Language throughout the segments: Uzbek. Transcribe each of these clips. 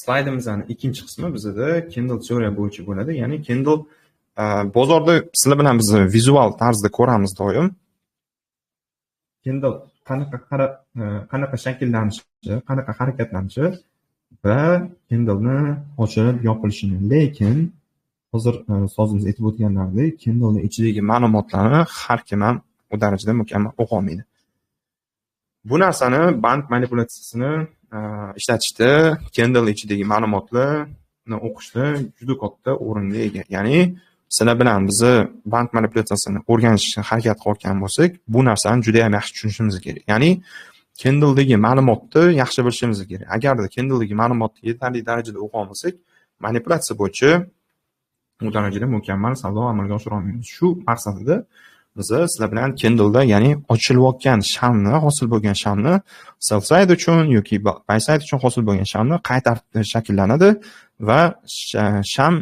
Slaydimizning ikkinchi qismi bizda Kindle teoriya bo'yicha bo'ladi. Ya'ni Kindle bozorda sizlar bilan biz vizual tarzda ko'ramiz doim. Kindle qanaqa shakllanishi, qanaqa harakatlanishi va Kindle'ni ochib yopilishini. Lekin hozir ustozimiz aytib o'tganlaridek, Kindle'ning ichidagi ma'lumotlarni har kim ham u darajada mukammal o'qa olmaydi. Bu narsani bank manipulyatsiyasini ishlatishda Kindle ichidagi ma'lumotlarni o'qishda juda katta o'ringa ega. Ya'ni sizlar bilan bizni bank manipulyatsiyasini o'rganishga harakat qilayotgan bo'lsak, bu narsani juda ham yaxshi tushunishimiz kerak. Ya'ni Kindle'dagi ma'lumotni yaxshi bilishimiz kerak. Agarda Kindle'dagi ma'lumotni yetarli darajada o'qa olmasak, manipulyatsiya bo'yicha u darajada mukammal savdo amalga oshira olmaymiz. Shu maqsadida biz sizlar bilan Kindle'da, ya'ni ochilayotgan shamni, hosil bo'lgan shamni sell side uchun yoki buy side uchun hosil bo'lgan shamni qay tartibda shakllanadi va sham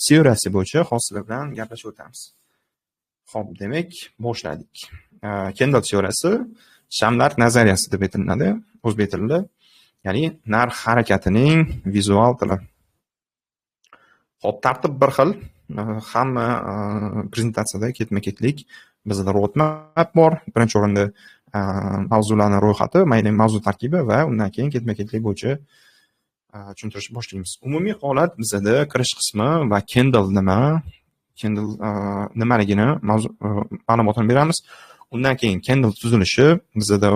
teoriyasi bo'yicha hozir bilan gaplashib o'tamiz. Xo'p, demak, boshladik. Kindle teoriyasi shamlar nazariyasi deb aytiladi o'zbek tilida. Ya'ni narx harakatining vizual tili. Xo'p, tartib bir xil. Hamma prezentatsiyada ketma-ketlik bizda roadmap bor. Birinchi o'rinda mavzularning ro'yxati, mayli mavzu tarkibi va undan keyin ketma-ketlik bo'yicha tushuntirishni boshlaymiz. Umumiy holat bizda kirish qismi va Kindle nima, Kindle nimaligini ma'lumotini beramiz. Undan keyin Kindle tuzilishi bizda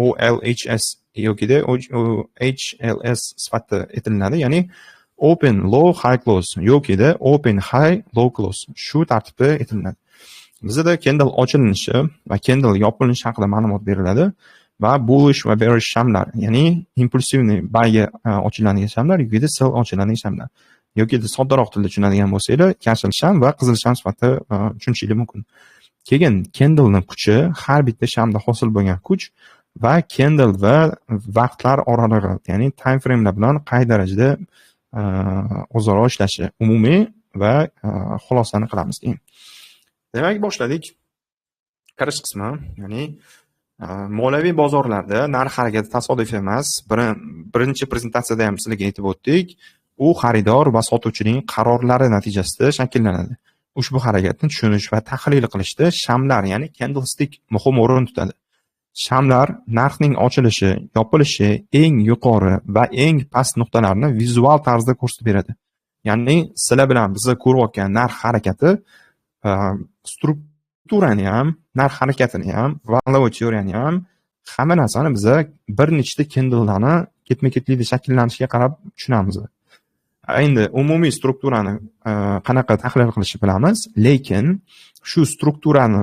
OLHS yokida HLS sifatida aytiladi. Ya'ni Open Low High Close yokida Open High Low Close shu tartibda aytiladi. Bizda Kindle ochilishi va Kindle yopilishi haqida ma'lumot beriladi va bullish va bearish shamlar, ya'ni impulsivniy buyga ochiladigan shamlar yoki sell ochiladigan shamlar. Yoki soddaroq tilda tushunadigan bo'lsanglar, yashil sham va qizil sham sifatida tushunishingiz mumkin. Keyin Kindlening kuchi, har bitta shamda hosil bo'lgan kuch va Kindle va vaqtlar oralig'i, ya'ni time framelar bilan qay darajada o'zaro ishlashi umumiy va xulosani qilamiz. Demak, boshladik. Kirish qismi, ya'ni moliyaviy bozorlarda narx harakati tasodifiy emas. Birinchi prezentatsiyada ham sizlarga aytib o'tdik. U xaridor va sotuvchining qarorlari natijasida shakllanadi. Ushbu harakatni tushunish va tahlil qilishda shamlar, ya'ni candlestick muhim o'rin tutadi. Shamlar narxning ochilishi, yopilishi, eng yuqori va eng past nuqtalarni vizual tarzda ko'rsatib beradi. Ya'ni sizlar bilan biz ko'rayotgan narx harakati strukturani ham, narx harakatini ham, value teoriyani ham, hamma narsani biz bir nechta Kindle'larni ketma-ketlikda shakllanishiga qarab tushunamiz. Endi umumiy strukturani qanaqa tahlil qilishni bilamiz, lekin shu strukturani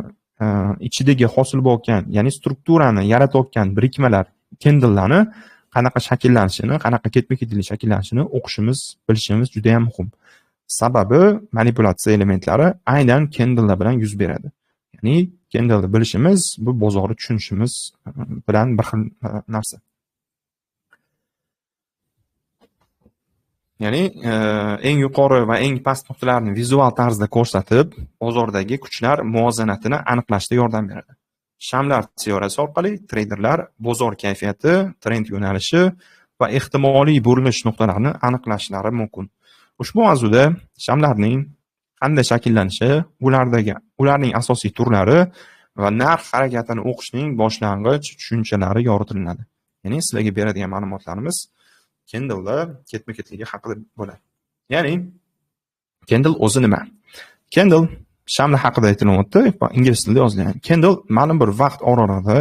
ichidagi hosil bo'lgan, ya'ni strukturani yaratayotgan birikmalar, Kindle'larni qanaqa shakllanishini, qanaqa ketma-ketlik shakllanishini o'qishimiz, bilishimiz juda ham muhim. Sababi manipulyatsiya elementlari aynan Kindle'lar bilan yuz beradi. Ya'ni Kindle'ni bilishimiz bu bozorni tushunishimiz bilan bir xil narsa. Ya'ni eng yuqori va eng past nuqtalarni vizual tarzda ko'rsatib, bozordagi kuchlar muvozanatini aniqlashda yordam beradi. Shamlar teoriyasi orqali treyderlar bozor kayfiyati, trend yo'nalishi va ehtimoliy burilish nuqtalarini aniqlashlari mumkin. Ushbu mavzuda shamlarning qanday shakllanishi, ularning asosiy turlari va narx harakatini o'qishning boshlang'ich tushunchalari yoritiladi. Ya'ni sizlarga beradigan ma'lumotlarimiz Kindle'da ketma-ketligi haqida bo'ladi. Ya'ni Kindle o'zi nima? Kindle shamlar haqida aytilyapti, ingliz tilida yozilgan. Kindle ma'lum bir vaqt oralig'ida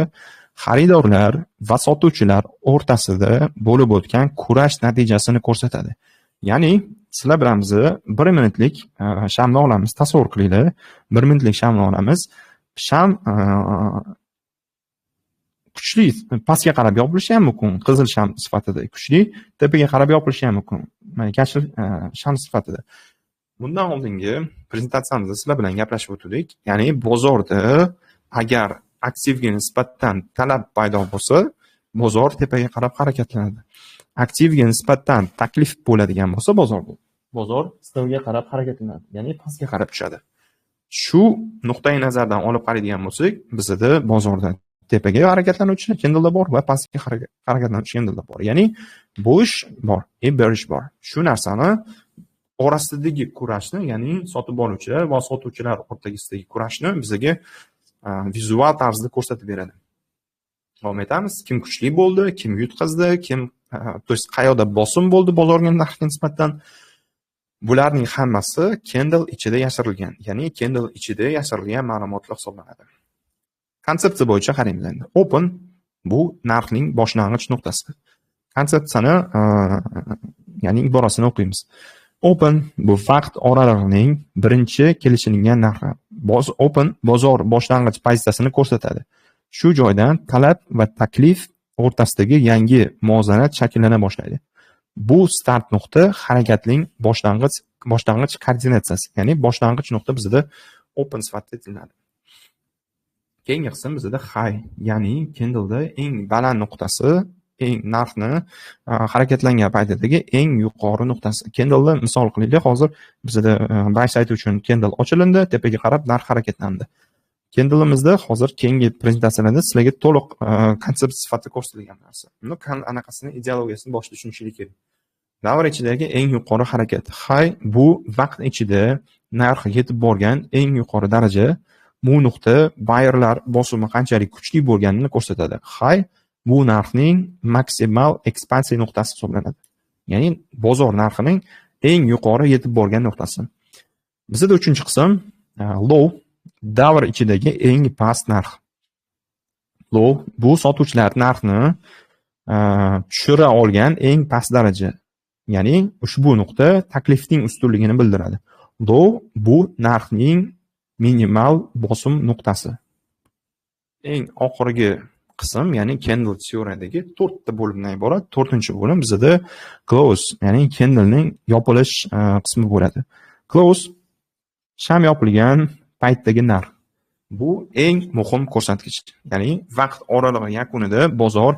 xaridorlar va sotuvchilar o'rtasida bo'lib o'tgan kurash natijasini ko'rsatadi. Ya'ni sizlar bilan biz 1 minutlik shamni olamiz. Tasavvur qilinglar, 1 minutlik shamni olamiz. Sham kuchli pastga qarab yopilishi ham mumkin, qizil sham sifatida, kuchli tepaga qarab yopilishi ham mumkin, yashil sham sifatida. Bundan oldingi prezentatsiyamizda sizlar bilan gaplashib o'tdik. Ya'ni bozorda agar aktivga nisbatan talab paydo bo'lsa, bozor tepaga qarab harakatlanadi. Aktivga nisbatan taklif bo'ladigan bo'lsa, bozor stovga qarab harakatlanadi, ya'ni pastga qarab tushadi. Shu nuqtai nazardan olib qaraydigan bo'lsak, bizda bozorda tepaga harakatlanuvchi Kindle'da bor va pastga harakatlanuvchi Kindle'da bor. Ya'ni bullish bor, bearish bor. Shu narsani orasidagi kurashni, ya'ni sotib oluvchilar va sotuvchilar o'rtasidagi kurashni bizga vizual tarzda ko'rsatib beradi. Davom etamiz. Kim kuchli bo'ldi, kim yutqazdi, to есть qayoqda bosim bo'ldi bozorga narxga nisbatan. Bularning hammasi candle ichida yashirilgan, ya'ni candle ichida yashirilgan ma'lumotlar hisoblanadi. Konsepsiya bo'yicha qaraymiz endi. Open bu narxning boshlang'ich nuqtasi. Konsepsiyani, ya'ni iborasini o'qiymiz. Open bu vaqt oralig'ining birinchi kelishilingan narxi. Open bozor boshlang'ich pozitsiyasini ko'rsatadi. Shu joydan talab va taklif o'rtasidagi yangi muvozanat shakllana boshlaydi. Bu start nuqta harakatning boshlang'ich koordinatsiyasi, ya'ni boshlang'ich nuqta bizda open sifatida aytiladi. Keyingi qism bizda high, ya'ni candleda eng baland nuqtasi, eng narxni harakatlangan paytidagi eng yuqori nuqtasi. Candleda misol qilaylik, hozir bizda buy side uchun candle ochilindi, tepaga qarab narx harakatlandi. Candle'imizda hozir keyingi prezentatsiyalarda sizlarga to'liq konsept sifatida ko'rsatilgan narsa. Buni anaqasini ideologiyasini boshida tushunishlik kerak. Davr ichidagi eng yuqori harakat. High bu vaqt ichida narx yetib borgan eng yuqori daraja. Bu nuqta buyerlar bosimi qanchalik kuchli bo'lganini ko'rsatadi. High bu narxning maksimal ekspansiya nuqtasi hisoblanadi. Ya'ni bozor narxining eng yuqori yetib borgan nuqtasi. Bizda 3-qism low, davr ichidagi eng past narx. Low bu sotuvchilar narxni tushira olgan eng past daraja. Ya'ni ushbu nuqta taklifning ustunligini bildiradi. Low bu narxning minimal bosim nuqtasi. Eng oxirgi qism, ya'ni candle teoriyadagi 4 ta bo'limdan iborat. 4-bo'lim bizda close, ya'ni candlening yopilish qismi bo'ladi. Close sham yopilgan paytdagi narx. Bu eng muhim ko'rsatkich. Ya'ni vaqt oralig'i yakunida bozor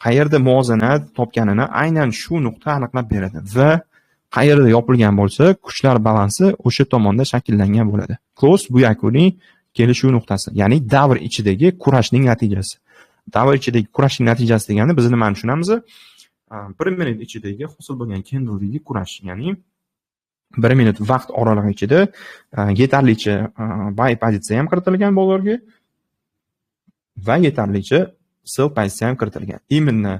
qayerda muvozanat topganini aynan shu nuqta aniqlab beradi va qayerda yopilgan bo'lsa, kuchlar balansi o'sha tomonda shakllangan bo'ladi. Close bu yakuniy kelishuv nuqtasi, ya'ni davr ichidagi kurashning natijasi. Davr ichidagi kurashning natijasi degani biz nimani tushunamiz? 1 minut ichidagi hosil bo'lgan candledagi kurash, ya'ni 1 minut vaqt oralig'i ichida yetarlicha buy pozitsiya ham kiritilgan bozorga va yetarlicha sell pozitsiya ham kiritilgan. Именно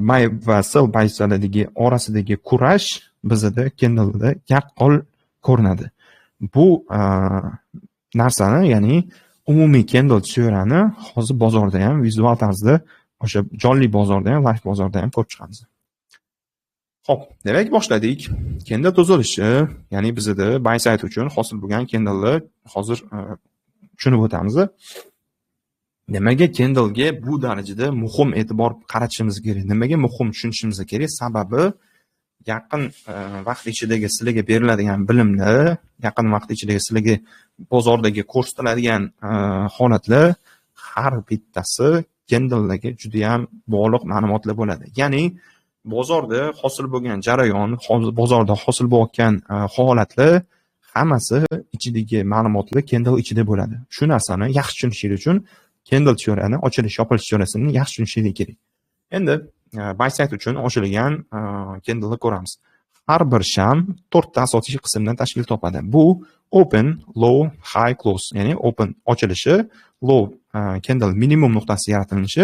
buy va sell pozitsiyalaridagi orasidagi kurash bizda candleda yaqqol ko'rinadi. Bu narsani, ya'ni umumiy candle teoriyani hozir bozorda ham vizual tarzda, o'sha jonli bozorda ham, live bozorda ham ko'rib chiqamiz. Xo'p, demak boshladik. Candle tuzilishi, ya'ni bizda buy side uchun hosil bo'lgan candle'ni hozir tushunib o'tamiz. Nimaga candle'ga bu darajada muhim e'tibor qaratishimiz kerak? Nimaga muhim tushunishimiz kerak? Sababi yaqin vaqt ichidagi sizlarga beriladigan bilimlar, yaqin vaqt ichidagi sizlarga bozordagi ko'rsatiladigan holatlar har bittasi candle'dagi juda ham bog'liq ma'lumotlar bo'ladi. Ya'ni bozorda hosil bo'lgan jarayon, bozorda hosil bo'layotgan holatlar hammasi ichidagi ma'lumotlar candle ichida bo'ladi. Shu narsani yaxshi tushunishlik uchun candle teoriyani, ochilish yopilish teoriyasini yaxshi tushunishlik kerak. Endi buy side uchun ochilgan candle'ni ko'ramiz. Har bir sham 4 ta asosiy qismdan tashkil topadi. Bu open, low, high, close. Ya'ni open ochilishi, low candle minimum nuqtasi yaratilishi,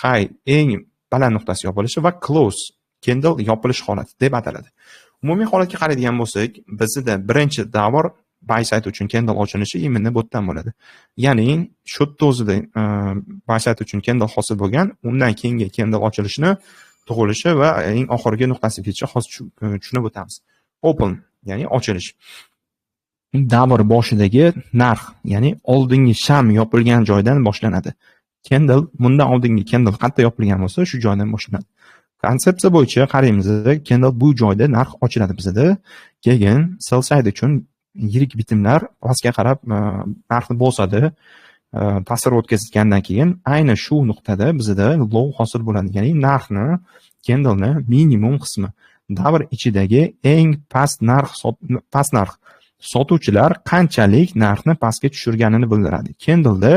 high eng baland nuqtasi yopilishi va close candle yopilish holati deb ataladi. Umumiy holatga qaraydigan bo'lsak, bizda birinchi davr buy side uchun candle ochilishi imminni bu yerdan bo'ladi. Ya'ni shu yerda o'zida buy side uchun candle hosil bo'lgan, undan keyingi candle ochilishini tug'ilishi va eng oxirgi nuqtasigacha hozir tushunib o'tamiz. Open, ya'ni ochilish. Davr boshidagi narx, ya'ni oldingi sham yopilgan joydan boshlanadi. Candle bundan oldingi candle qayerda yopilgan bo'lsa, shu joydan boshlanadi. Konsepsiya bo'yicha qaraymiz, candle bu joyda narx ochiladi bizda. Keyin sell side uchun yirik bitimlar pastga qarab narxni bosadi. Ta'sir o'tkazgandan keyin ayni shu nuqtada bizda low hosil bo'ladi. Ya'ni narxni, candle'ni minimum qismi, davr ichidagi eng past narx sotuvchilar qanchalik narxni pastga tushirganini bildiradi. Candle'da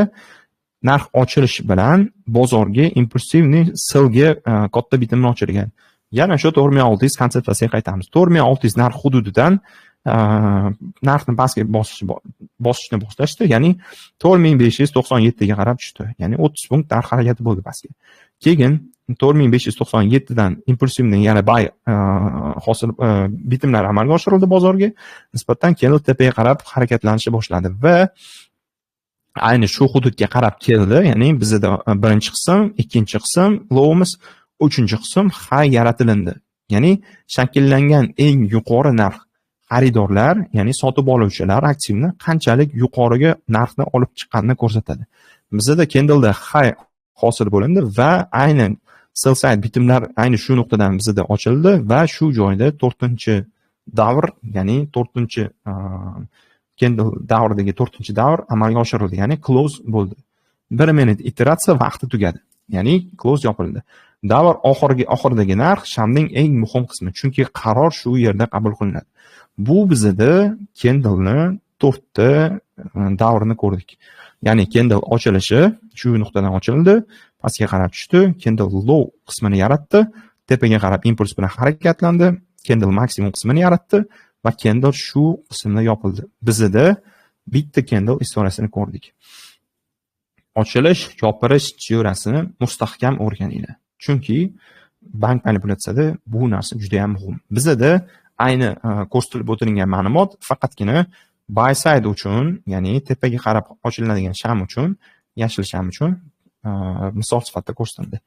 narx ochilishi bilan bozorga impulsivniy selga katta bitimni ochilgan. Yana shu 4600 konsepsiyasiga qaytamiz. 4600 narx hududidan narxni pastga bosishni boshlashdi, ya'ni 4597 ga qarab tushdi. Ya'ni 30 punkt narx harakati bo'ldi pastga. Keyin 4597 dan impulsivniy yana buy hosil bitimlar amalga oshirildi bozorga. Nisbatan candle tepaga qarab harakatlanishni boshladi va ayni shu hududga qarab keldi. Ya'ni bizda birinchi qism, ikkinchi qism lowimiz, uchinchi qism high yaratilindi. Ya'ni shakllangan eng yuqori narx xaridorlar, ya'ni sotib oluvchilar aktivni qanchalik yuqoriga narxni olib chiqqanini ko'rsatadi. Bizda candleda high hosil bo'lindi va aynan sell side bitimlar ayni shu nuqtadan bizda ochildi va shu joyda 4-davr, ya'ni 4-candle davridagi 4-davr amalga oshirildi, ya'ni close bo'ldi. 1 minut iteratsiya vaqti tugadi, ya'ni close yopildi. Davr oxiridagi narx shamning eng muhim qismi, chunki qaror shu yerda qabul qilinadi. Bu bizda candleni 4ta davrini ko'rdik. Ya'ni candle ochilishi shu nuqtadan ochildi, pastga qarab tushdi, candle low qismini yaratdi, tepaga qarab impuls bilan harakatlandi, candle maksimum qismini yaratdi va candle shu qismda yopildi. Bizda bitta candle istoriyasini ko'rdik. Ochilish, yopirish teoriyasini mustahkam o'rganinglar. Chunki bank manipulyatsiyada bu narsa juda ham muhim. Bizda ayni ko'rsatilib o'tirilgan ma'lumot faqatgina buy side uchun, ya'ni tepaga qarab ochiladigan sham uchun, yashil sham uchun misol sifatida ko'rsatildi.